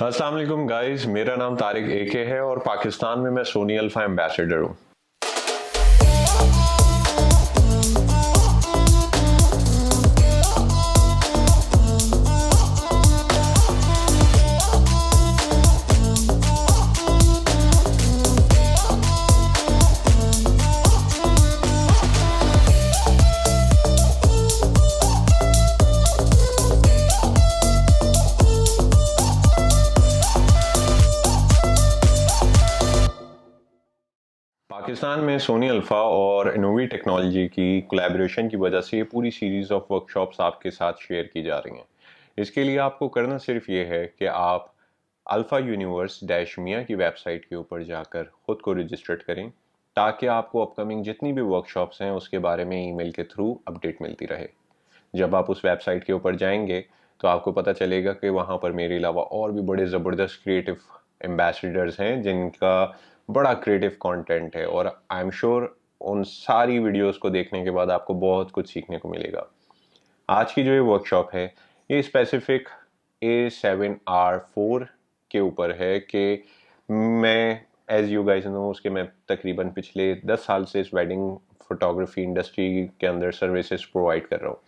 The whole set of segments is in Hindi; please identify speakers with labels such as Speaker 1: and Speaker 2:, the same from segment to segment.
Speaker 1: अस्सलाम वालेकुम गाइस, मेरा नाम तारिक एके है और पाकिस्तान में मैं सोनी अल्फा एम्बेसडर हूँ। पाकिस्तान में सोनी अल्फा और इनोवी टेक्नोलॉजी की कोलैबोरेशन की वजह से ये पूरी सीरीज़ ऑफ वर्कशॉप्स आपके साथ शेयर की जा रही हैं। इसके लिए आपको करना सिर्फ ये है कि आप अल्फ़ा यूनिवर्स डैश मियाँ की वेबसाइट के ऊपर जाकर ख़ुद को रजिस्टर्ड करें, ताकि आपको अपकमिंग जितनी भी वर्कशॉप्स हैं उसके बारे में ईमेल के थ्रू अपडेट मिलती रहे। जब आप उस वेबसाइट के ऊपर जाएंगे तो आपको पता चलेगा कि वहाँ पर मेरे अलावा और भी बड़े ज़बरदस्त क्रिएटिव एम्बेसडर्स हैं जिनका बड़ा क्रिएटिव कंटेंट है, और आई एम श्योर उन सारी वीडियोस को देखने के बाद आपको बहुत कुछ सीखने को मिलेगा। आज की जो ये वर्कशॉप है ये स्पेसिफिक A7R4 के ऊपर है कि मैं एज यू गाइस नो उसके मैं तकरीबन पिछले 10 साल से इस वेडिंग फोटोग्राफी इंडस्ट्री के अंदर सर्विसेज प्रोवाइड कर रहा हूँ।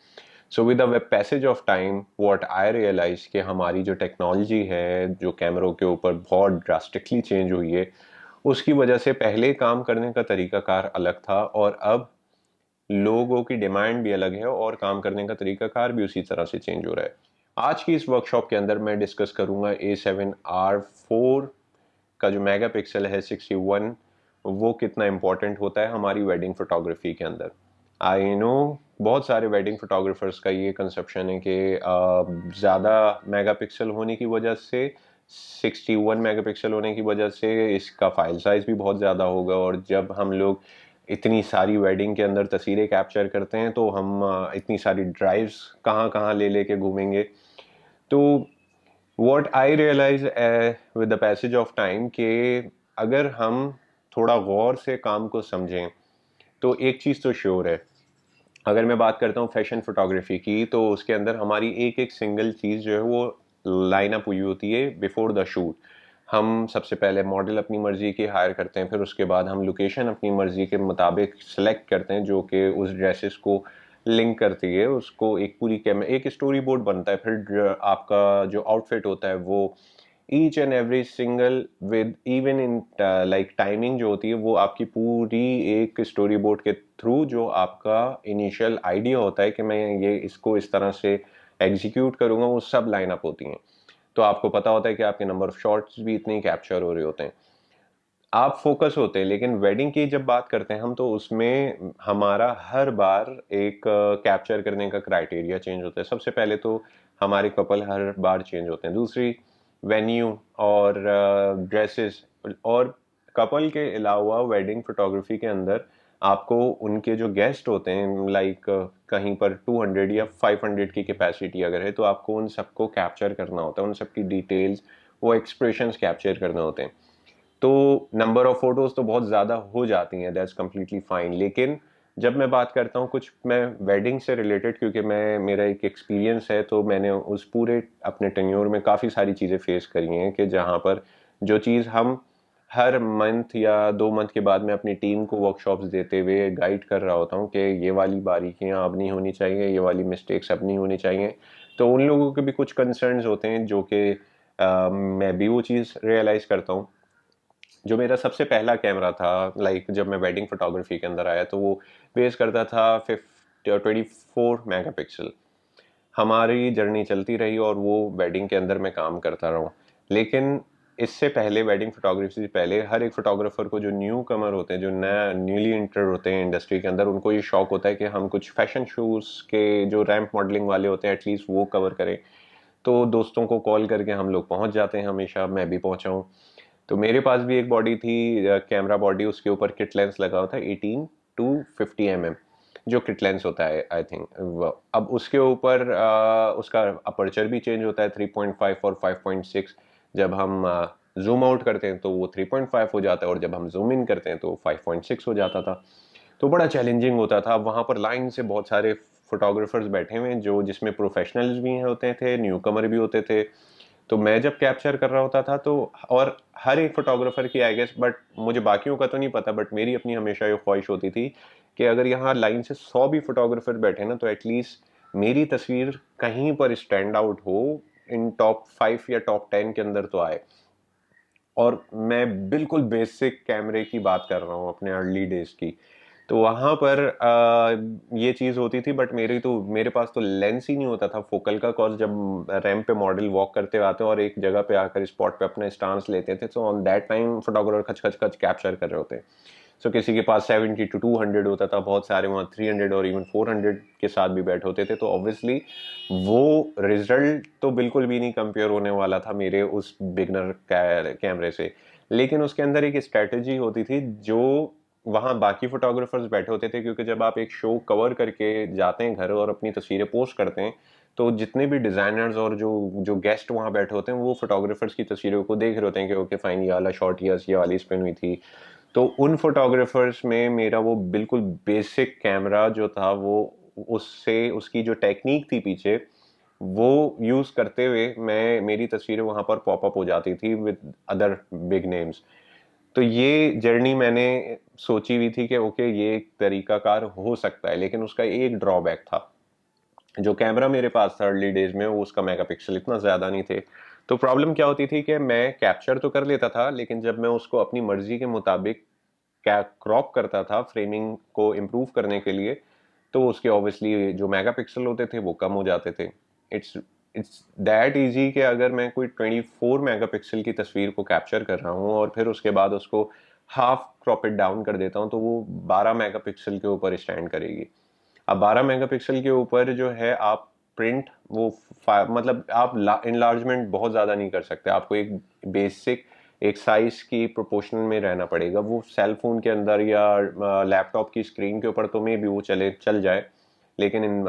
Speaker 1: So with the passage of time what I realise कि हमारी जो टेक्नोलॉजी है जो कैमरों के ऊपर बहुत ड्रास्टिकली चेंज हुई है, उसकी वजह से पहले काम करने का तरीकाकार अलग था और अब लोगों की डिमांड भी अलग है और काम करने का तरीकाकार भी उसी तरह से चेंज हो रहा है। आज की इस वर्कशॉप के अंदर मैं डिस्कस करूंगा A7R4 का जो मेगापिक्सल है 61, वो कितना इम्पोर्टेंट होता है हमारी वेडिंग फोटोग्राफी के अंदर। आई नो बहुत सारे वेडिंग फोटोग्राफर्स का ये कंसेप्शन है कि ज़्यादा मेगापिक्सल होने की वजह से 61 मेगापिक्सल होने की वजह से इसका फाइल साइज़ भी बहुत ज़्यादा होगा, और जब हम लोग इतनी सारी वेडिंग के अंदर तस्वीरें कैप्चर करते हैं तो हम इतनी सारी ड्राइव्स कहाँ कहाँ ले लेके घूमेंगे। तो what I realise with the passage of time कि अगर हम थोड़ा गौर से काम को समझें तो एक चीज़ तो श्योर है। अगर मैं बात करता हूँ फैशन फोटोग्राफी की, तो उसके अंदर हमारी एक एक सिंगल चीज़ जो है वो लाइन अप हुई होती है बिफोर द शूट। हम सबसे पहले मॉडल अपनी मर्ज़ी की हायर करते हैं, फिर उसके बाद हम लोकेशन अपनी मर्ज़ी के मुताबिक सेलेक्ट करते हैं जो कि उस ड्रेसेस को लिंक करती है, उसको एक पूरी एक स्टोरी बोर्ड बनता है। फिर आपका जो आउटफिट होता है वो each and every single with even in like timing जो होती है वो आपकी पूरी एक स्टोरी बोर्ड के थ्रू जो आपका इनिशियल आइडिया होता है कि मैं ये इसको इस तरह से एग्जीक्यूट करूँगा, वो सब लाइन अप होती हैं। तो आपको पता होता है कि आपके नंबर ऑफ शॉट्स भी इतने ही कैप्चर हो रहे होते हैं, आप फोकस होते हैं। लेकिन वेडिंग की जब बात करते हैं हम, तो उसमें हमारा हर बार एक कैप्चर करने का क्राइटेरिया चेंज होता है। सबसे पहले तो हमारे कपल हर बार चेंज होते हैं, दूसरी वेन्यू और ड्रेसेस, और कपल के अलावा वेडिंग फोटोग्राफी के अंदर आपको उनके जो गेस्ट होते हैं लाइक कहीं पर 200 या 500 की कैपेसिटी अगर है तो आपको उन सबको कैप्चर करना होता है, उन सबकी डिटेल्स, वो एक्सप्रेशंस कैप्चर करने होते हैं। तो नंबर ऑफ फोटोज तो बहुत ज़्यादा हो जाती हैं, दैट्स कम्प्लीटली फाइन। लेकिन जब मैं बात करता हूँ कुछ मैं वेडिंग से रिलेटेड, क्योंकि मैं मेरा एक एक्सपीरियंस है, तो मैंने उस पूरे अपने टेन्योर में काफ़ी सारी चीज़ें फेस करी हैं कि जहाँ पर जो चीज़ हम हर मंथ या 2 मंथ के बाद मैं अपनी टीम को वर्कशॉप्स देते हुए गाइड कर रहा होता हूँ कि ये वाली बारीकियाँ अब नहीं होनी चाहिए, ये वाली मिस्टेक्स अब नहीं होनी चाहिए। तो उन लोगों के भी कुछ कंसर्न्स होते हैं जो कि मैं भी वो चीज़ रियलाइज़ करता हूँ। जो मेरा सबसे पहला कैमरा था लाइक जब मैं वेडिंग फोटोग्राफी के अंदर आया, तो वो बेस करता था 24 मेगापिक्सल। हमारी जर्नी चलती रही और वो वेडिंग के अंदर मैं काम करता रहा हूँ। लेकिन इससे पहले वेडिंग फोटोग्राफी से पहले हर एक फोटोग्राफर को जो न्यू कमर होते हैं, जो नया न्यूली इंटर होते हैं इंडस्ट्री के अंदर, उनको ये शौक होता है कि हम कुछ फैशन शूज़ के जो रैंप मॉडलिंग वाले होते हैं एटलीस्ट वो कवर करें। तो दोस्तों को कॉल करके हम लोग पहुंच जाते हैं, हमेशा मैं भी पहुंचा हूँ। तो मेरे पास भी एक बॉडी थी, कैमरा बॉडी, उसके ऊपर किट लेंस लगा हुआ था 18 टू 50 mm जो किट लेंस होता है आई थिंक। अब उसके ऊपर उसका अपर्चर भी चेंज होता है 3.5 और 5.6। जब हम जूम आउट करते हैं तो वो 3.5 हो जाता है और जब हम जूम इन करते हैं तो 5.6 हो जाता था। तो बड़ा चैलेंजिंग होता था। वहाँ पर लाइन से बहुत सारे फोटोग्राफर्स बैठे हुए हैं जो जिसमें प्रोफेशनल्स भी होते थे, न्यू कमर भी होते थे। तो मैं जब कैप्चर कर रहा होता था तो, और हर एक फोटोग्राफर की आई गेस, बट मुझे बाकियों का तो नहीं पता, बट मेरी अपनी हमेशा ये ख्वाहिश होती थी कि अगर यहाँ लाइन से 100 भी फोटोग्राफर बैठे ना, तो एटलीस्ट मेरी तस्वीर कहीं पर स्टैंड आउट हो, इन टॉप 5 या टॉप 10 के अंदर तो आए। और मैं बिल्कुल बेसिक कैमरे की बात कर रहा हूँ, अपने अर्ली डेज की। तो वहाँ पर ये चीज़ होती थी, बट मेरे पास तो लेंस ही नहीं होता था फोकल का, कॉज जब रैंप पे मॉडल वॉक करते आते और एक जगह पे आकर स्पॉट पे अपना स्टांस लेते थे, तो ऑन दैट टाइम फोटोग्राफर खच खच खच कैप्चर कर रहे होते हैं। सो किसी के पास 70 to 200 होता था, बहुत सारे वहाँ 300 और इवन 400 के साथ भी बैठे होते थे। तो ऑब्वियसली वो रिजल्ट तो बिल्कुल भी नहीं कंपेयर होने वाला था मेरे उस बिगनर कैमरे से। लेकिन उसके अंदर एक स्ट्रेटजी होती थी जो वहाँ बाकी फोटोग्राफर्स बैठे होते थे, क्योंकि जब आप एक शो कवर करके जाते हैं घर और अपनी तस्वीरें पोस्ट करते हैं, तो जितने भी डिजाइनर्स और जो जो गेस्ट वहाँ बैठे होते हैं वो फोटोग्राफर्स की तस्वीरों को देख रहे होते हैं कि ओके फाइन, ये वाला शॉट, ये वाली स्पिन हुई थी। तो उन फोटोग्राफर्स में मेरा वो बिल्कुल बेसिक कैमरा जो था, वो उससे उसकी जो टेक्निक थी पीछे, वो यूज करते हुए मेरी तस्वीरें वहां पर पॉपअप हो जाती थी विद अदर बिग नेम्स। तो ये जर्नी मैंने सोची हुई थी कि ओके ये एक तरीकाकार हो सकता है, लेकिन उसका एक ड्रॉबैक था। जो कैमरा मेरे पास था अर्ली डेज में, वो उसका मेगापिक्सल इतना ज्यादा नहीं थे। तो प्रॉब्लम क्या होती थी कि मैं कैप्चर तो कर लेता था, लेकिन जब मैं उसको अपनी मर्जी के मुताबिक क्या क्रॉप करता था फ्रेमिंग को इम्प्रूव करने के लिए, तो उसके ऑब्वियसली जो मेगापिक्सल होते थे वो कम हो जाते थे। इट्स इट्स दैट इजी कि अगर मैं कोई 24 मेगापिक्सल की तस्वीर को कैप्चर कर रहा हूँ और फिर उसके बाद उसको हाफ क्रॉप इट डाउन कर देता हूँ, तो वो 12 मेगापिक्सल के ऊपर स्टैंड करेगी। अब 12 मेगापिक्सल के ऊपर जो है आप प्रिंट वो मतलब आप इनलार्जमेंट बहुत ज़्यादा नहीं कर सकते। आपको एक बेसिक एक साइज की प्रोपोर्शन में रहना पड़ेगा। वो सेल फोन के अंदर या लैपटॉप की स्क्रीन के ऊपर तो मे भी वो चल जाए, लेकिन इन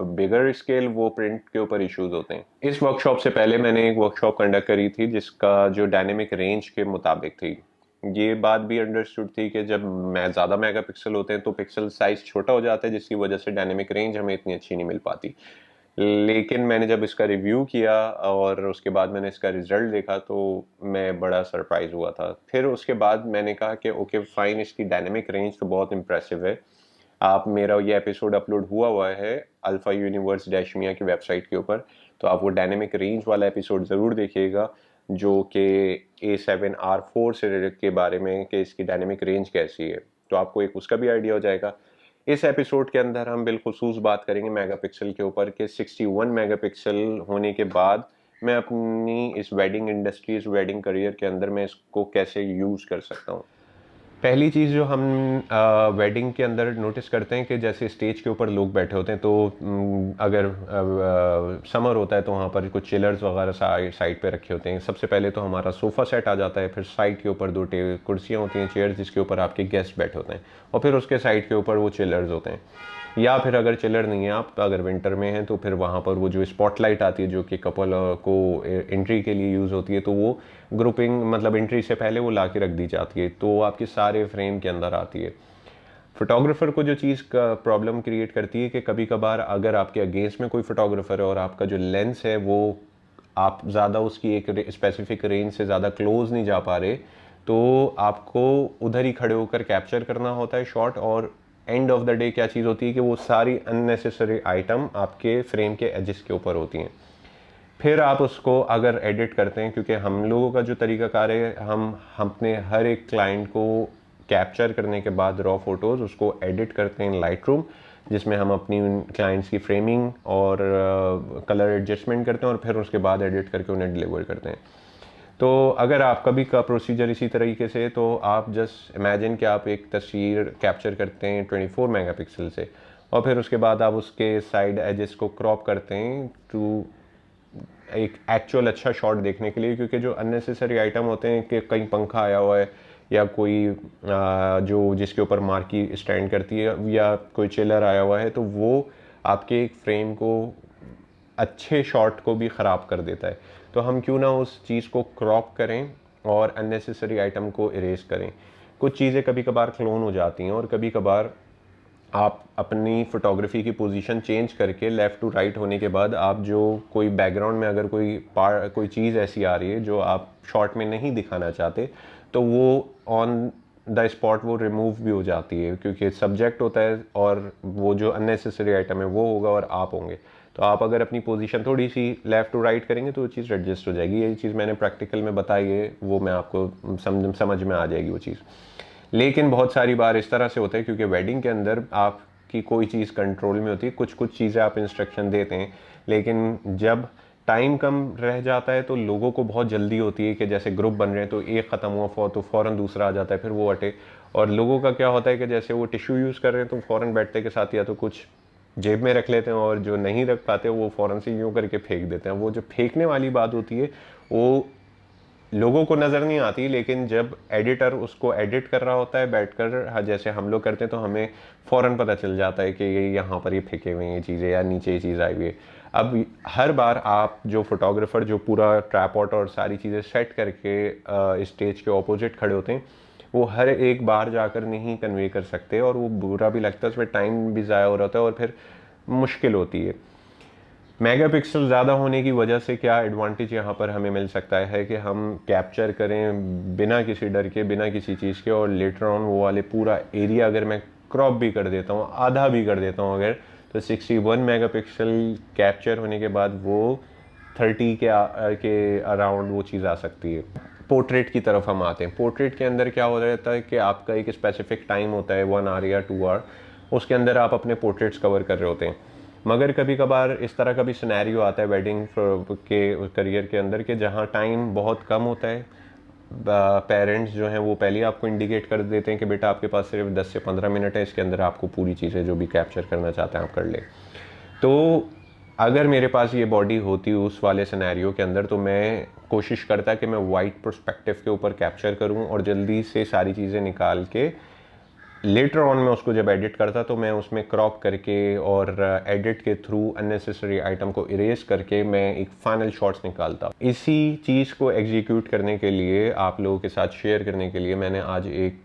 Speaker 1: बिगर स्केल वो प्रिंट के ऊपर इश्यूज होते हैं। इस वर्कशॉप से पहले मैंने एक वर्कशॉप कंडक्ट करी थी जिसका जो डायनेमिक रेंज के मुताबिक थी। ये बात भी अंडरस्टूड थी कि जब ज़्यादा मेगापिक्सल होते हैं तो पिक्सल साइज छोटा हो जाता है, जिसकी वजह से डायनेमिक रेंज हमें इतनी अच्छी नहीं मिल पाती। लेकिन मैंने जब इसका रिव्यू किया और उसके बाद मैंने इसका रिजल्ट देखा, तो मैं बड़ा सरप्राइज हुआ था। फिर उसके बाद मैंने कहा कि ओके फाइन, इसकी डायनेमिक रेंज तो बहुत इंप्रेसिव है। आप मेरा ये एपिसोड अपलोड हुआ है अल्फा यूनिवर्स डैशमिया की वेबसाइट के ऊपर, तो आप वो डायनेमिक रेंज वाला एपिसोड ज़रूर देखिएगा, जो कि A7R4 से के बारे में कि इसकी डायनेमिक रेंज कैसी है, तो आपको एक उसका भी आइडिया हो जाएगा। इस एपिसोड के अंदर हम बिलखुसूस बात करेंगे मेगापिक्सल के ऊपर कि 61 मेगापिक्सल होने के बाद मैं अपनी इस वेडिंग इंडस्ट्री, इस वेडिंग करियर के अंदर मैं इसको कैसे यूज़ कर सकता हूँ। पहली चीज़ जो हम वेडिंग के अंदर नोटिस करते हैं कि जैसे स्टेज के ऊपर लोग बैठे होते हैं, तो अगर समर होता है तो वहाँ पर कुछ चिलर्स वगैरह साइड पे रखे होते हैं। सबसे पहले तो हमारा सोफ़ा सेट आ जाता है, फिर साइड के ऊपर 2 कुर्सियाँ होती हैं, चेयर्स, जिसके ऊपर आपके गेस्ट बैठे होते हैं, और फिर उसके साइड के ऊपर वो चिलर्स होते हैं। या फिर अगर चिलर नहीं है आप, तो अगर विंटर में हैं तो फिर वहाँ पर वो जो स्पॉटलाइट आती है जो कि कपल को एंट्री के लिए यूज़ होती है, तो वो ग्रुपिंग मतलब एंट्री से पहले वो ला के रख दी जाती है, तो आपके सारे फ्रेम के अंदर आती है। फोटोग्राफर को जो चीज़ का प्रॉब्लम क्रिएट करती है कि कभी कभार अगर आपके अगेंस्ट में कोई फोटोग्राफर है और आपका जो लेंस है वो आप ज़्यादा उसकी एक स्पेसिफिक रेंज से ज़्यादा क्लोज नहीं जा पा रहे, तो आपको उधर ही खड़े होकर कैप्चर करना होता है शॉट। और एंड ऑफ द डे क्या चीज़ होती है कि वो सारी अननेसेसरी आइटम आपके फ्रेम के एजेस के ऊपर होती हैं। फिर आप उसको अगर एडिट करते हैं, क्योंकि हम लोगों का जो तरीकाकार है, हम अपने हर एक क्लाइंट को कैप्चर करने के बाद रॉ फोटोज़ उसको एडिट करते हैं लाइट रूम, जिसमें हम अपनी क्लाइंट्स की फ्रेमिंग और कलर एडजस्टमेंट करते हैं और फिर उसके बाद एडिट करके उन्हें डिलीवर करते हैं। तो अगर आपका भी का प्रोसीजर इसी तरीके से, तो आप जस्ट इमेजिन कि आप एक तस्वीर कैप्चर करते हैं 24 मेगापिक्सल से, और फिर उसके बाद आप उसके साइड एजेस को क्रॉप करते हैं टू एक एक्चुअल अच्छा शॉट देखने के लिए। क्योंकि जो अननेसेसरी आइटम होते हैं कि कहीं पंखा आया हुआ है या कोई जो जिसके ऊपर मार्की स्टैंड करती है या कोई चिलर आया हुआ है, तो वो आपके एक फ्रेम को, अच्छे शॉट को भी ख़राब कर देता है। तो हम क्यों ना उस चीज़ को क्रॉप करें और अननेसेसरी आइटम को इरेज करें। कुछ चीज़ें कभी कभार क्लोन हो जाती हैं और कभी कभार आप अपनी फ़ोटोग्राफी की पोजीशन चेंज करके लेफ़्ट टू राइट होने के बाद आप जो कोई बैकग्राउंड में अगर कोई चीज़ ऐसी आ रही है जो आप शॉट में नहीं दिखाना चाहते, तो वो ऑन द स्पॉट वो रिमूव भी हो जाती है, क्योंकि सब्जेक्ट होता है और वो जो अननेसेसरी आइटम है वो होगा और आप होंगे। तो आप अगर अपनी पोजीशन थोड़ी सी लेफ़्ट टू राइट करेंगे तो वो चीज़ एडजस्ट हो जाएगी। ये चीज़ मैंने प्रैक्टिकल में बताई है, वो मैं आपको समझ में आ जाएगी वो चीज़। लेकिन बहुत सारी बार इस तरह से होता है, क्योंकि वेडिंग के अंदर आपकी कोई चीज़ कंट्रोल में होती है, कुछ कुछ चीज़ें आप इंस्ट्रक्शन देते हैं, लेकिन जब टाइम कम रह जाता है तो लोगों को बहुत जल्दी होती है कि जैसे ग्रुप बन रहे हैं तो एक ख़त्म हुआ तो फ़ौरन दूसरा आ जाता है, फिर वो हटे। और लोगों का क्या होता है कि जैसे वो टिश्यू यूज़ कर रहे हैं तो फ़ौरन बैठते के साथ या तो कुछ जेब में रख लेते हैं, और जो नहीं रख पाते वो फ़ौरन से यूँ करके फेंक देते हैं। वो जो फेंकने वाली बात होती है वो लोगों को नज़र नहीं आती, लेकिन जब एडिटर उसको एडिट कर रहा होता है बैठकर, जैसे हम लोग करते हैं, तो हमें फ़ौरन पता चल जाता है कि ये यहाँ पर ये फेंके हुए हैं ये चीज़ें, या नीचे ये चीज़ आई हुई है। अब हर बार आप जो फोटोग्राफ़र जो पूरा ट्रैपॉट और सारी चीज़ें सेट करके स्टेज के ऑपोजिट खड़े होते हैं, वो हर एक बार जाकर नहीं कन्वे कर सकते, और वो बुरा भी लगता है, उसमें टाइम भी ज़ाया हो रहा होता है और फिर मुश्किल होती है। मेगापिक्सल ज़्यादा होने की वजह से क्या एडवांटेज यहाँ पर हमें मिल सकता है कि हम कैप्चर करें बिना किसी डर के, बिना किसी चीज़ के, और लेटर ऑन वो वाले पूरा एरिया अगर मैं क्रॉप भी कर देता हूँ, आधा भी कर देता हूँ अगर, तो 61 मेगापिक्सल कैप्चर होने के बाद वो 30 के अराउंड वो चीज़ आ सकती है। पोर्ट्रेट की तरफ हम आते हैं। पोर्ट्रेट के अंदर क्या हो रहता है कि आपका एक स्पेसिफिक टाइम होता है, 1 आवर या 2 आवर, उसके अंदर आप अपने पोर्ट्रेट्स कवर कर रहे होते हैं। मगर कभी कभार इस तरह का भी सिनेरियो आता है वेडिंग के करियर के अंदर, कि जहाँ टाइम बहुत कम होता है, पेरेंट्स जो हैं वो पहले आपको इंडिकेट कर देते हैं कि बेटा आपके पास सिर्फ 10 से 15 मिनट है, इसके अंदर आपको पूरी चीज़ें जो भी कैप्चर करना चाहते हैं आप कर ले। तो अगर मेरे पास ये बॉडी होती उस वाले सिनेरियो के अंदर, तो मैं कोशिश करता कि मैं वाइड पर्सपेक्टिव के ऊपर कैप्चर करूं और जल्दी से सारी चीज़ें निकाल के लेटर ऑन में उसको जब एडिट करता तो मैं उसमें क्रॉप करके और एडिट के थ्रू अननेसेसरी आइटम को इरेज करके मैं एक फाइनल शॉट्स निकालता। इसी चीज़ को एग्जीक्यूट करने के लिए, आप लोगों के साथ शेयर करने के लिए, मैंने आज एक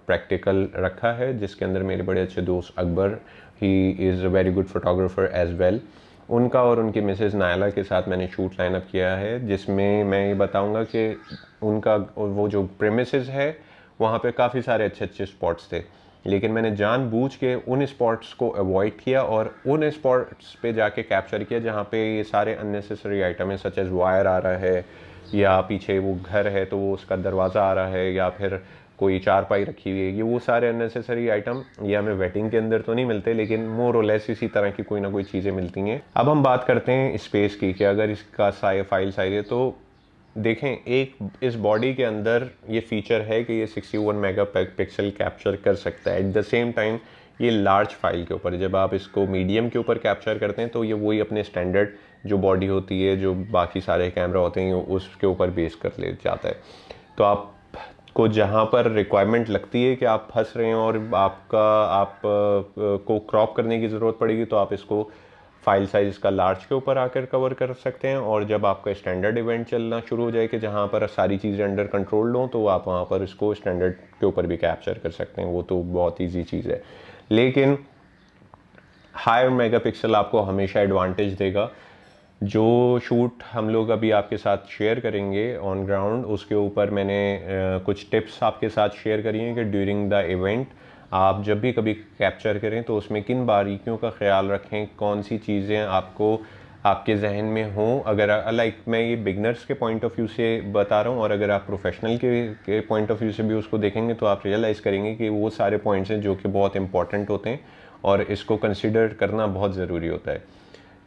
Speaker 1: प्रैक्टिकल रखा है जिसके अंदर मेरे बड़े अच्छे दोस्त Akbar, he is a very good photographer as well, उनका और उनकी मिसेज़ नायला के साथ मैंने शूट लाइनअप किया है, जिसमें मैं ये बताऊंगा कि उनका वो जो प्रेमिसेस है वहाँ पे काफ़ी सारे अच्छे अच्छे स्पॉट्स थे, लेकिन मैंने जानबूझ के उन स्पॉट्स को अवॉइड किया और उन स्पॉट्स पे जाके कैप्चर किया जहाँ पे ये सारे अननेसेसरी आइटम है, सच एज वायर आ रहा है, या पीछे वो घर है तो वो उसका दरवाज़ा आ रहा है, या फिर कोई चारपाई रखी हुई है, ये वो सारे अननेसेसरी आइटम ये हमें वेडिंग के अंदर तो नहीं मिलते, लेकिन मोर और लेस इसी तरह की कोई ना कोई चीज़ें मिलती हैं। अब हम बात करते हैं स्पेस की, कि अगर इसका फाइल साइज है तो देखें, एक इस बॉडी के अंदर ये फीचर है कि ये 61 मेगापिक्सल कैप्चर कर सकता है। एट द सेम टाइम ये लार्ज फाइल के ऊपर, जब आप इसको मीडियम के ऊपर कैप्चर करते हैं तो ये वही अपने स्टैंडर्ड जो बॉडी होती है, जो बाकी सारे कैमरा होते हैं, उसके ऊपर बेस कर ले जाता है। तो आपको जहाँ पर रिक्वायरमेंट लगती है कि आप फंस रहे हैं और आप को क्रॉप करने की ज़रूरत पड़ेगी, तो आप इसको फाइल साइज का लार्ज के ऊपर आकर कवर कर सकते हैं, और जब आपका स्टैंडर्ड इवेंट चलना शुरू हो जाए कि जहाँ पर सारी चीज़ें अंडर कंट्रोल हो, तो आप वहाँ पर इसको स्टैंडर्ड के ऊपर भी कैप्चर कर सकते हैं, वो तो बहुत ईजी चीज़ है। लेकिन हायर मेगापिक्सल आपको हमेशा एडवांटेज देगा। जो शूट हम लोग अभी आपके साथ शेयर करेंगे ऑन ग्राउंड, उसके ऊपर मैंने कुछ टिप्स आपके साथ शेयर करी हैं कि ड्यूरिंग द इवेंट आप जब भी कभी कैप्चर करें तो उसमें किन बारीकियों का ख्याल रखें, कौन सी चीज़ें आपको आपके जहन में हों। अगर लाइक मैं ये बिगनर्स के पॉइंट ऑफ व्यू से बता रहा हूँ, और अगर आप प्रोफेशनल के पॉइंट ऑफ व्यू से भी उसको देखेंगे तो आप रियलाइज़ करेंगे कि वो सारे पॉइंट्स हैं जो कि बहुत इंपॉर्टेंट होते हैं और इसको कंसिडर करना बहुत ज़रूरी होता है।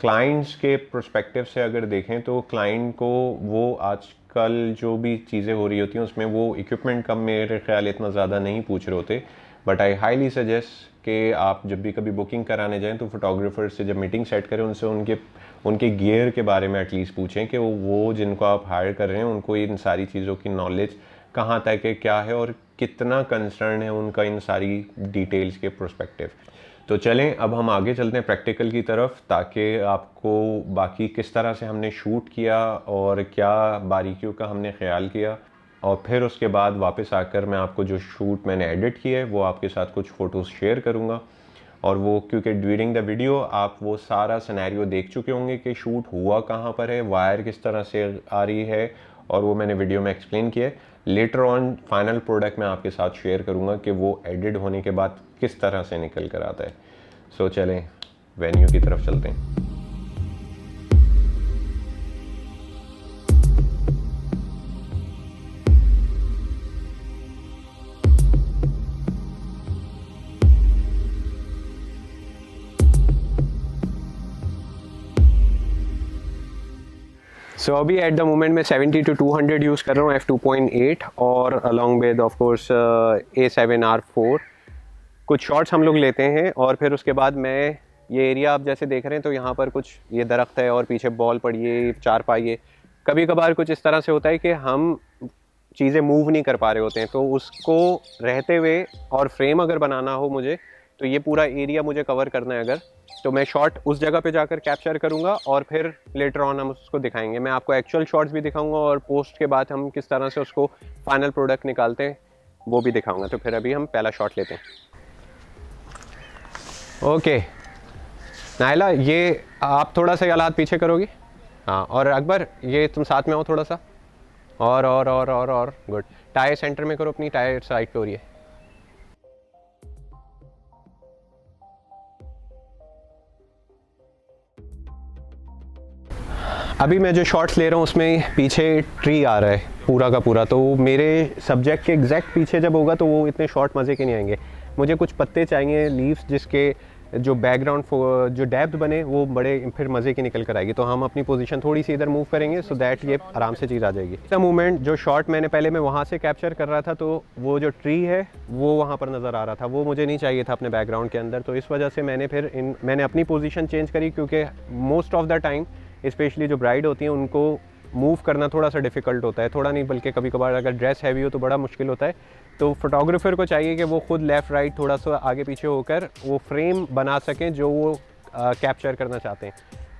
Speaker 1: क्लाइंट्स के पर्सपेक्टिव से अगर देखें तो क्लाइंट को वो आजकल जो भी चीज़ें हो रही होती हैं उसमें वो इक्विपमेंट का मेरे ख्याल इतना ज़्यादा नहीं पूछ रहे होते, बट आई हाईली सजेस्ट कि आप जब भी कभी बुकिंग कराने जाएं तो फोटोग्राफर से जब मीटिंग सेट करें उनसे उनके गियर के बारे में एटलीस्ट पूछें कि वो जिनको आप हायर कर रहे हैं उनको इन सारी चीज़ों की नॉलेज कहाँ तक है, क्या है, और कितना कंसर्न है उनका इन सारी डिटेल्स के पर्सपेक्टिव। तो चलें अब हम आगे चलते हैं प्रैक्टिकल की तरफ, ताकि आपको बाकी किस तरह से हमने शूट किया और क्या बारीकियों का हमने ख्याल किया, और फिर उसके बाद वापस आकर मैं आपको जो शूट मैंने एडिट किया है वो आपके साथ कुछ फ़ोटोज़ शेयर करूँगा। और वो क्योंकि ड्यूरिंग द वीडियो आप वो सारा सिनेरियो देख चुके होंगे कि शूट हुआ कहाँ पर है, वायर किस तरह से आ रही है, और वो मैंने वीडियो में एक्सप्लेन किया है। लेटर ऑन फाइनल प्रोडक्ट मैं आपके साथ शेयर करूँगा कि वो एडिट होने के बाद किस तरह से निकल कर आता है। सो चलें वेन्यू की तरफ चलते हैं। सो अभी एट द मोमेंट मैं 70 to 200 यूज़ कर रहा हूँ f2.8 और along with of course A7R4। कुछ शॉट्स हम लोग लेते हैं और फिर उसके बाद मैं ये एरिया आप जैसे देख रहे हैं तो यहाँ पर कुछ ये दरख्त है और पीछे बॉल पड़ी है, चारपाई है। कभी कभार कुछ इस तरह से होता है कि हम चीज़ें मूव नहीं कर पा रहे होते हैं, तो उसको रहते हुए और फ्रेम अगर बनाना हो मुझे, तो ये पूरा एरिया मुझे कवर करना है अगर, तो मैं शॉट उस जगह पे जाकर कैप्चर करूँगा और फिर लेटर ऑन हम उसको दिखाएंगे। मैं आपको एक्चुअल शॉट्स भी दिखाऊंगा और पोस्ट के बाद हम किस तरह से उसको फाइनल प्रोडक्ट निकालते हैं वो भी दिखाऊंगा। तो फिर अभी हम पहला शॉट लेते हैं। ओके नायला, ये आप थोड़ा सा हाथ पीछे करोगी, हाँ, और अकबर ये तुम साथ में आओ थोड़ा सा, और गुड। टायर सेंटर में करो अपनी, टायर साइड पे हो रही है। अभी मैं जो शॉट्स ले रहा हूँ उसमें पीछे ट्री आ रहा है पूरा का पूरा, तो मेरे सब्जेक्ट के एग्जैक्ट पीछे जब होगा तो वो इतने शॉट मज़े के नहीं आएंगे। मुझे कुछ पत्ते चाहिए, लीव्स, जिसके जो बैकग्राउंड जो डेप्थ बने वो बड़े फिर मज़े की निकल कर आएगी। तो हम अपनी पोजीशन थोड़ी सी इधर मूव करेंगे सो दैट ये आराम से चीज़ आ जाएगी। इस मूवमेंट जो शॉट मैंने पहले मैं वहाँ से कैप्चर कर रहा था, तो वो जो ट्री है वो वहाँ पर नज़र आ रहा था, वो मुझे नहीं चाहिए था अपने बैकग्राउंड के अंदर। तो इस वजह से मैंने अपनी पोजीशन चेंज करी, क्योंकि most of the time specially जो ब्राइड होती हैं उनको मूव करना थोड़ा सा डिफ़िकल्ट होता है, थोड़ा नहीं बल्कि कभी कभार अगर ड्रेस हैवी हो तो बड़ा मुश्किल होता है। तो फोटोग्राफर को चाहिए कि वो खुद लेफ़्ट राइट थोड़ा सा आगे पीछे होकर वो फ्रेम बना सकें जो वो कैप्चर करना चाहते हैं।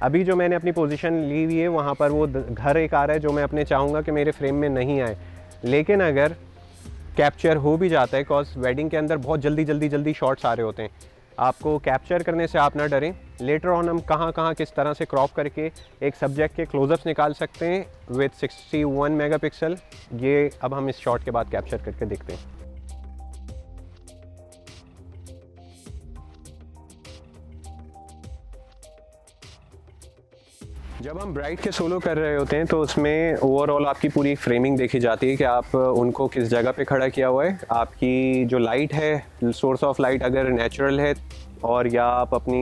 Speaker 1: अभी जो मैंने अपनी पोजीशन ली हुई है वहाँ पर वो घर एक आ रहा है जो मैं अपने चाहूँगा कि मेरे फ्रेम में नहीं आए, लेकिन अगर कैप्चर हो भी जाता है, बिकॉज वेडिंग के अंदर बहुत जल्दी शॉट्स आ रहे होते हैं, आपको कैप्चर करने से आप ना डरें। लेटर ऑन हम कहाँ किस तरह से क्रॉप करके एक सब्जेक्ट के क्लोजअप्स निकाल सकते हैं विद 61 मेगापिक्सल। ये अब हम इस शॉट के बाद कैप्चर करके देखते हैं। जब हम ब्राइड के सोलो कर रहे होते हैं तो उसमें ओवरऑल आपकी पूरी फ्रेमिंग देखी जाती है कि आप उनको किस जगह पे खड़ा किया हुआ है, आपकी जो लाइट है, सोर्स ऑफ लाइट अगर नेचुरल है और या आप अपनी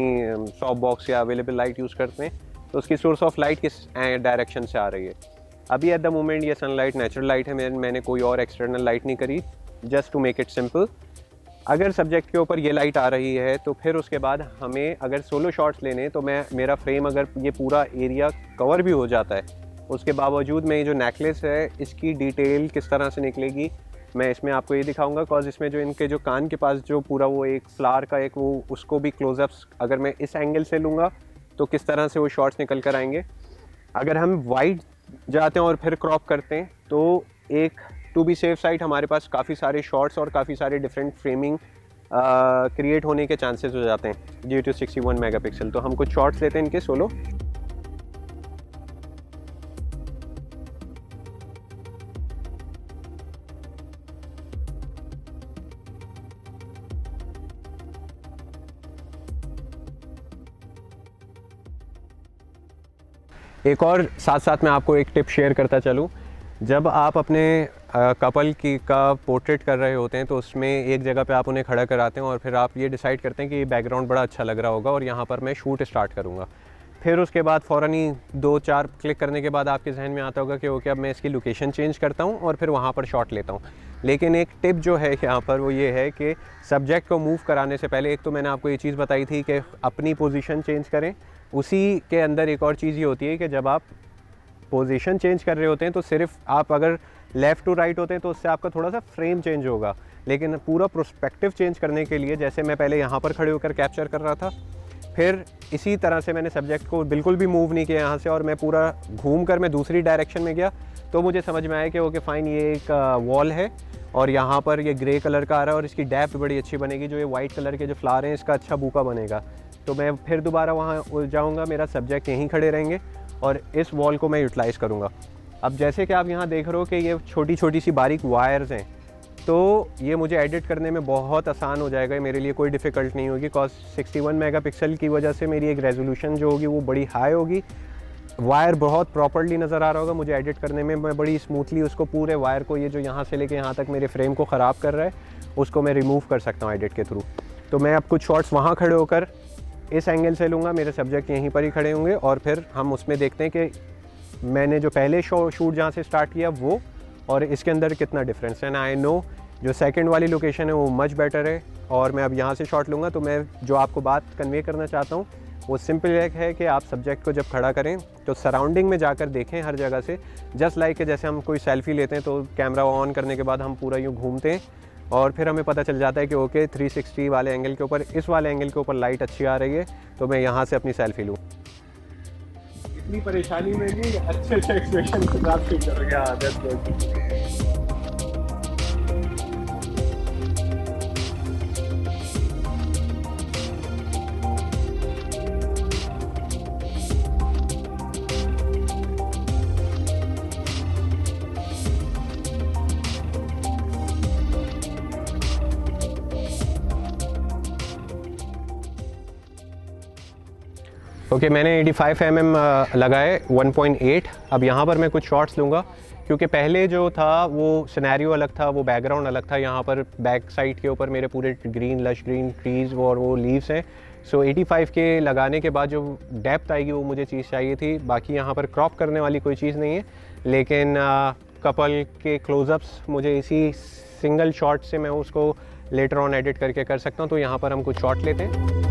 Speaker 1: सॉफ्ट बॉक्स या अवेलेबल लाइट यूज़ करते हैं तो उसकी सोर्स ऑफ लाइट किस डायरेक्शन से आ रही है। अभी एट द मोमेंट ये सनलाइट नेचुरल लाइट है, मैंने कोई और एक्सटर्नल लाइट नहीं करी, just to make it simple. अगर सब्जेक्ट के ऊपर ये लाइट आ रही है तो फिर उसके बाद हमें अगर सोलो शॉट्स लेने तो मेरा फ्रेम अगर ये पूरा एरिया कवर भी हो जाता है, उसके बावजूद मैं ये जो नेकलेस है इसकी डिटेल किस तरह से निकलेगी मैं इसमें आपको ये दिखाऊंगा। बिकॉज इसमें जो इनके जो कान के पास जो पूरा वो एक फ्लावर का एक वो उसको भी क्लोजअप्स अगर मैं इस एंगल से लूँगा तो किस तरह से वो शॉट्स निकल कर आएंगे। अगर हम वाइड जाते हैं और फिर क्रॉप करते हैं तो एक टू बी सेफ साइड हमारे पास काफ़ी सारे शॉट्स और काफ़ी सारे डिफरेंट फ्रेमिंग क्रिएट होने के चांसेस हो जाते हैं ड्यू टू 61 मेगापिक्सल। तो हम कुछ शॉट्स लेते हैं इनके सोलो। एक और साथ में आपको एक टिप शेयर करता चलूँ, जब आप अपने कपल का पोर्ट्रेट कर रहे होते हैं तो उसमें एक जगह पे आप उन्हें खड़ा कराते हैं और फिर आप ये डिसाइड करते हैं कि ये बैकग्राउंड बड़ा अच्छा लग रहा होगा और यहाँ पर मैं शूट स्टार्ट करूँगा। फिर उसके बाद फ़ौरन ही 2-4 क्लिक करने के बाद आपके जहन में आता होगा कि ओके अब मैं इसकी लोकेशन चेंज करता हूँ और फिर वहाँ पर शॉट लेता हूँ। लेकिन एक टिप जो है यहाँ पर वो ये है कि सब्जेक्ट को मूव कराने से पहले एक तो मैंने आपको ये चीज़ बताई थी कि अपनी पोजीशन चेंज करें, उसी के अंदर एक और चीज़ ये होती है कि जब आप पोजीशन चेंज कर रहे होते हैं तो सिर्फ आप अगर लेफ़्ट टू राइट होते हैं तो उससे आपका थोड़ा सा फ्रेम चेंज होगा, लेकिन पूरा प्रोस्पेक्टिव चेंज करने के लिए जैसे मैं पहले यहाँ पर खड़े होकर कैप्चर कर रहा था, फिर इसी तरह से मैंने सब्जेक्ट को बिल्कुल भी मूव नहीं किया यहाँ से और मैं पूरा घूम कर मैं दूसरी डायरेक्शन में गया, तो मुझे समझ में आया कि ओके फ़ाइन ये एक वॉल है
Speaker 2: और यहाँ पर ये ग्रे कलर का आ रहा है और इसकी डेप्थ बड़ी अच्छी बनेगी। जो ये वाइट कलर के जो फ्लावर हैं इसका अच्छा बूका बनेगा। तो मैं फिर दोबारा वहाँ जाऊँगा, मेरा सब्जेक्ट यहीं खड़े रहेंगे और इस वॉल को मैं यूटिलाइज़ करूँगा। अब जैसे कि आप यहाँ देख रहे हो कि ये छोटी छोटी सी बारीक वायर्स हैं, तो ये मुझे एडिट करने में बहुत आसान हो जाएगा, मेरे लिए कोई डिफ़िकल्ट नहीं होगी। कॉज 61 मेगापिक्सल की वजह से मेरी एक रेजोल्यूशन जो होगी वो बड़ी हाई होगी। वायर बहुत प्रॉपर्ली नज़र आ रहा होगा मुझे एडिट करने में। मैं बड़ी स्मूथली उसको पूरे वायर को, ये जो यहाँ से लेके यहाँ तक मेरे फ्रेम को ख़राब कर रहा है, उसको मैं रिमूव कर सकता हूँ एडिट के थ्रू। तो मैं अब कुछ शॉट्स वहाँ खड़े होकर इस एंगल से लूँगा, मेरे सब्जेक्ट यहीं पर ही खड़े होंगे और फिर हम उसमें देखते हैं कि मैंने जो पहले शूट जहाँ से स्टार्ट किया वो और इसके अंदर कितना डिफरेंस है। ना आई नो जो सेकंड वाली लोकेशन है वो मच बेटर है और मैं अब यहाँ से शॉट लूँगा। तो मैं जो आपको बात कन्वे करना चाहता हूँ वो सिंपल एक है कि आप सब्जेक्ट को जब खड़ा करें तो सराउंडिंग में जाकर देखें हर जगह से, जस्ट लाइक जैसे हम कोई सेल्फ़ी लेते हैं तो कैमरा ऑन करने के बाद हम पूरा यूँ घूमते हैं और फिर हमें पता चल जाता है कि ओके 360 वाले एंगल के ऊपर, इस वाले एंगल के ऊपर लाइट अच्छी आ रही है, तो मैं यहाँ से अपनी सेल्फ़ी लूँ। इतनी परेशानी में भी अच्छे एक्सप्रेशन के साथ शूट कर गया। That's good. ओके, मैंने 85 mm लगाए 1.8। अब यहाँ पर मैं कुछ शॉट्स लूँगा क्योंकि पहले जो था वो सिनेरियो अलग था, वो बैकग्राउंड अलग था। यहाँ पर बैक साइड के ऊपर मेरे पूरे ग्रीन लश ग्रीन ट्रीज़ और वो लीव्स हैं। सो 85 के लगाने के बाद जो डेप्थ आएगी वो मुझे चीज़ चाहिए थी। बाकी यहाँ पर क्रॉप करने वाली कोई चीज़ नहीं है, लेकिन कपल के क्लोज़अप्स मुझे इसी सिंगल शॉट से मैं उसको लेटर ऑन एडिट करके कर सकता हूँ। तो यहाँ पर हम कुछ शॉट लेते हैं।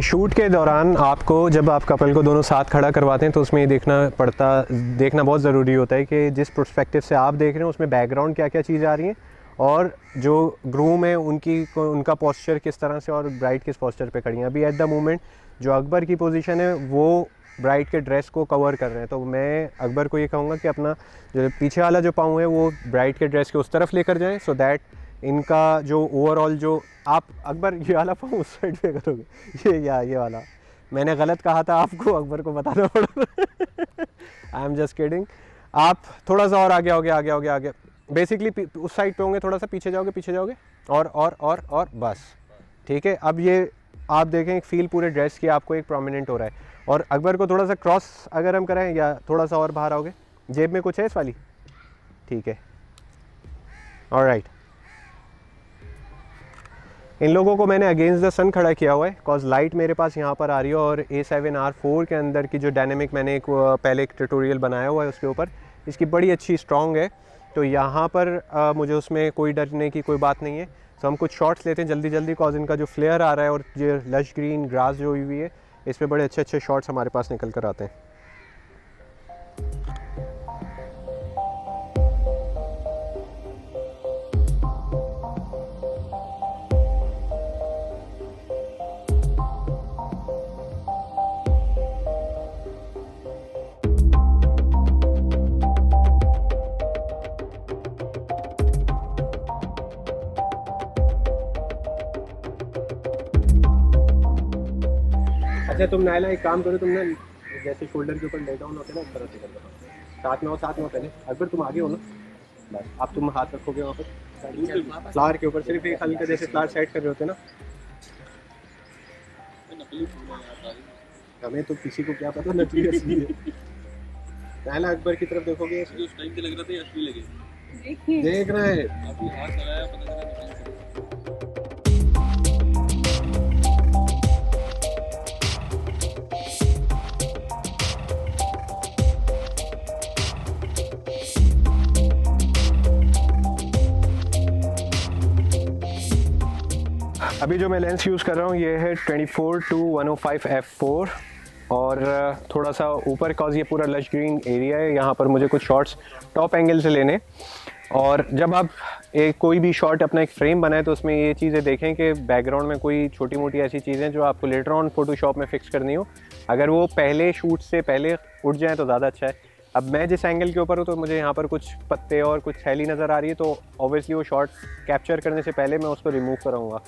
Speaker 2: शूट के दौरान आपको जब आप कपल को दोनों साथ खड़ा करवाते हैं तो उसमें ये देखना बहुत ज़रूरी होता है कि जिस पर्सपेक्टिव से आप देख रहे हैं उसमें बैकग्राउंड क्या क्या चीज़ें आ रही हैं और जो ग्रूम है उनका पोस्चर किस तरह से और ब्राइड किस पोस्चर पे खड़ी हैं। अभी एट द मोमेंट जो अकबर की पोजीशन है वो ब्राइड के ड्रेस को कवर कर रहे हैं, तो मैं अकबर को ये कहूँगा कि अपना जो पीछे वाला जो पाँव है वो ब्राइड के ड्रेस के उस तरफ लेकर जाएँ, सो दैट इनका जो ओवरऑल जो आप अकबर ये वाला पाँव उस साइड पे करोगे, ये वाला मैंने गलत कहा था, आपको अकबर को बताना पड़ा। I am just kidding. आप थोड़ा सा और आगे आगे बेसिकली उस साइड पे होंगे, थोड़ा सा पीछे जाओगे और बस ठीक है। अब ये आप देखें एक फील पूरे ड्रेस की आपको एक प्रोमिनेंट हो रहा है। और अकबर को थोड़ा सा क्रॉस अगर हम करें या थोड़ा सा और बाहर आओगे, जेब में कुछ है इस वाली, ठीक है, ऑलराइट। इन लोगों को मैंने अगेंस्ट द सन खड़ा किया हुआ है कॉज लाइट मेरे पास यहाँ पर आ रही है और A7R4 के अंदर की जो डायनेमिक मैंने पहले एक ट्यूटोरियल बनाया हुआ है उसके ऊपर, इसकी बड़ी अच्छी स्ट्रॉन्ग है। तो यहाँ पर मुझे उसमें कोई डरने की कोई बात नहीं है। तो हम कुछ शॉट्स लेते हैं जल्दी कॉज इनका जो फ्लेयर आ रहा है और जो लश ग्रीन ग्रास जो हुई है इस पर बड़े अच्छे शॉट्स हमारे पास निकल कर आते हैं। अच्छा तुम नायला एक काम करो, तुम ना जैसे शोल्डर के ऊपर ले डाउन होते ना इस तरह से कर दो, साथ में हो पहले। अकबर तुम आगे हो ना, बस अब तुम हाथ रखोगे वहाँ पर फ्लावर के ऊपर, सिर्फ एक हल्का जैसे फ्लावर सेट कर रहे होते ना। हमें तो किसी को क्या पता नकली असली है। नायला अकबर की तरफ देखोगे, उस टाइम पे लग रहा था असली लगे, देख रहे हैं अभी हाथ लगाया पता चला। अभी जो मैं लेंस यूज़ कर रहा हूँ ये है 24-105 f4 और थोड़ा सा ऊपर कॉज ये पूरा लश ग्रीन एरिया है, यहाँ पर मुझे कुछ शॉट्स टॉप एंगल से लेने और जब आप एक कोई भी शॉट अपना एक फ्रेम बनाए तो उसमें ये चीज़ें देखें कि बैकग्राउंड में कोई छोटी मोटी ऐसी चीज़ें जो आपको लेटर ऑन फोटोशॉप में फिक्स करनी हो, अगर वो पहले शूट से पहले उठ जाए तो ज़्यादा अच्छा है। अब मैं जिस एंगल के ऊपर हूँ तो मुझे यहाँ पर कुछ पत्ते और कुछ थैली नज़र आ रही है, तो ऑब्वियसली वो शॉट कैप्चर करने से पहले मैं उसको रिमूव कराऊँगा।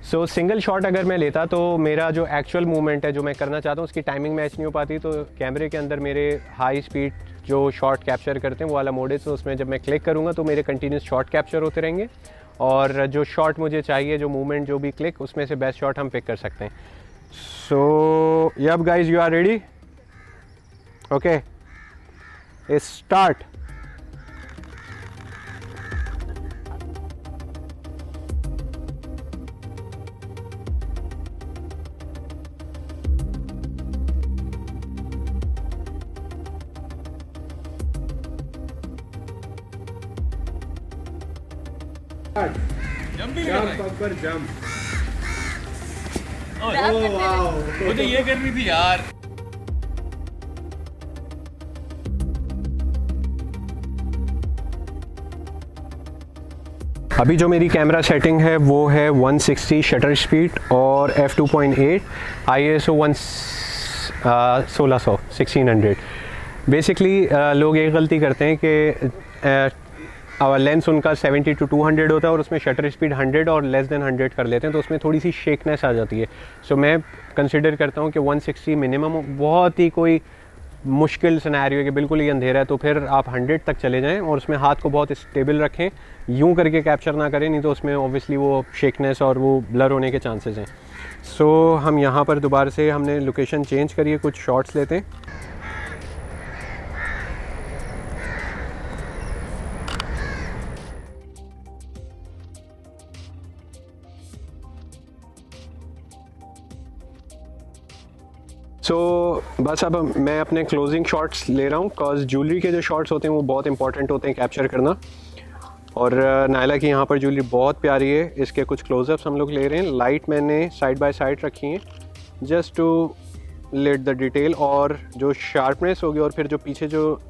Speaker 2: सो सिंगल शॉट अगर मैं लेता तो मेरा जो एक्चुअल मूवमेंट है जो मैं करना चाहता हूँ उसकी टाइमिंग मैच नहीं हो पाती, तो कैमरे के अंदर मेरे हाई स्पीड जो शॉट कैप्चर करते हैं वो वाला मोड है, तो उसमें जब मैं क्लिक करूँगा तो मेरे कंटिन्यूस शॉट कैप्चर होते रहेंगे और जो शॉट मुझे चाहिए, जो मूवमेंट जो भी क्लिक, उसमें से बेस्ट शॉट हम पिक कर सकते हैं। So yup guys, you are ready? Okay, start.
Speaker 3: Jump
Speaker 2: Akbar jump.
Speaker 3: मुझे ये करनी थी यार।
Speaker 2: अभी जो मेरी कैमरा सेटिंग है वो है 160 शटर स्पीड और f2.8 ISO 1600। बेसिकली लोग एक गलती करते हैं कि लेंस उनका 70 to 200 होता है और उसमें शटर स्पीड 100 और लेस देन 100 कर लेते हैं, तो उसमें थोड़ी सी शेकनेस आ जाती है। सो मैं कंसिडर करता हूँ कि 160 मिनिमम, बहुत ही कोई मुश्किल सिनेरियो है कि बिल्कुल ही अंधेरा है तो फिर आप 100 तक चले जाएं और उसमें हाथ को बहुत स्टेबल रखें, यूं करके कैप्चर ना करें, नहीं तो उसमें ऑब्वियसली वो शेकनेस और वो ब्लर होने के चांसेस हैं। सो हम यहाँ पर दोबारा से हमने लोकेशन चेंज करिए, कुछ शॉट्स लेते हैं। बस अब मैं अपने क्लोजिंग शॉट्स ले रहा हूँ, कॉज ज्वेलरी के जो शॉट्स होते हैं वो बहुत इंपॉर्टेंट होते हैं कैप्चर करना। और नायला की यहाँ पर ज्वेलरी बहुत प्यारी है, इसके कुछ क्लोजअप्स हम लोग ले रहे हैं। लाइट मैंने साइड बाय साइड रखी हैं just to let the detail, और जो शार्पनेस होगी और फिर जो पीछे जो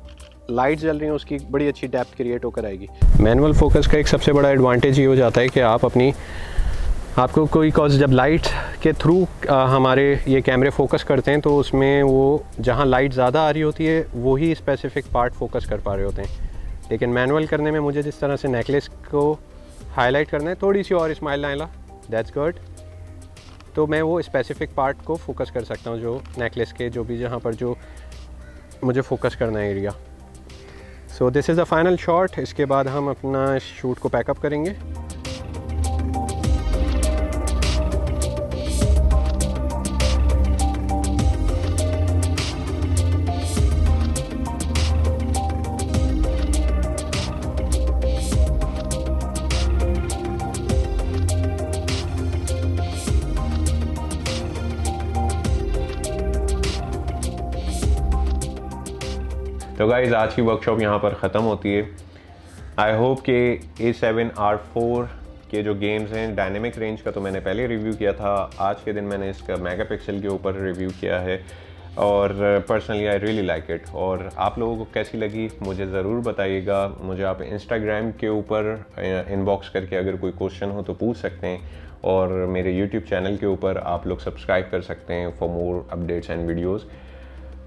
Speaker 2: लाइट जल रही हैं उसकी बड़ी अच्छी डेप्थ क्रिएट होकर आएगी। मैनुअल फोकस का एक सबसे बड़ा एडवांटेज ये हो जाता है कि आपको कोई कॉज जब लाइट के थ्रू हमारे ये कैमरे फोकस करते हैं तो उसमें वो जहाँ लाइट ज़्यादा आ रही होती है वही स्पेसिफिक पार्ट फोकस कर पा रहे होते हैं। लेकिन मैनुअल करने में मुझे जिस तरह से नेकलेस को हाईलाइट करना है, थोड़ी सी और स्माइल नायला, दैट्स गुड, तो मैं वो स्पेसिफिक पार्ट को फोकस कर सकता हूँ, जो नेकलेस के जो भी जहाँ पर जो मुझे फोकस करना है area. So this is the final shot. इसके बाद हम अपना शूट को पैकअप करेंगे।
Speaker 1: तो गाइज़ आज की वर्कशॉप यहाँ पर ख़त्म होती है। आई होप कि A7R4 के जो गेम्स हैं, डायनेमिक रेंज का तो मैंने पहले रिव्यू किया था, आज के दिन मैंने इसका मेगापिक्सल के ऊपर रिव्यू किया है और personally I really like it. और आप लोगों को कैसी लगी मुझे ज़रूर बताइएगा। मुझे आप इंस्टाग्राम के ऊपर इनबॉक्स करके अगर कोई क्वेश्चन हो तो पूछ सकते हैं, और मेरे यूट्यूब चैनल के ऊपर आप लोग सब्सक्राइब कर सकते हैं for more updates and videos.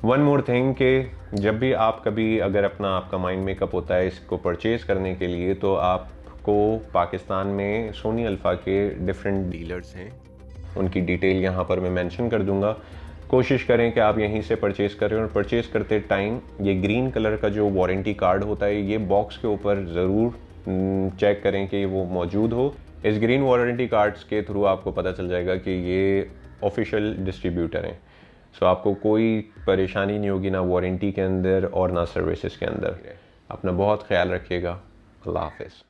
Speaker 1: One more thing कि जब भी आप कभी अगर आपका माइंड मेकअप होता है इसको परचेज़ करने के लिए, तो आपको पाकिस्तान में सोनी अल्फ़ा के डिफरेंट डीलर्स हैं, उनकी डिटेल यहाँ पर मैं मेंशन कर दूँगा। कोशिश करें कि आप यहीं से परचेज़ करें, और परचेज़ करते टाइम ये ग्रीन कलर का जो वारंटी कार्ड होता है ये बॉक्स के ऊपर ज़रूर चेक करें कि वो मौजूद हो। इस ग्रीन वारंटी कार्ड्स के थ्रू आपको पता चल जाएगा कि ये ऑफिशियल डिस्ट्रीब्यूटर हैं। सो आपको कोई परेशानी नहीं होगी ना वारंटी के अंदर और ना सर्विसेज के अंदर। अपना बहुत ख्याल रखिएगा। अल्लाह हाफ़िज़।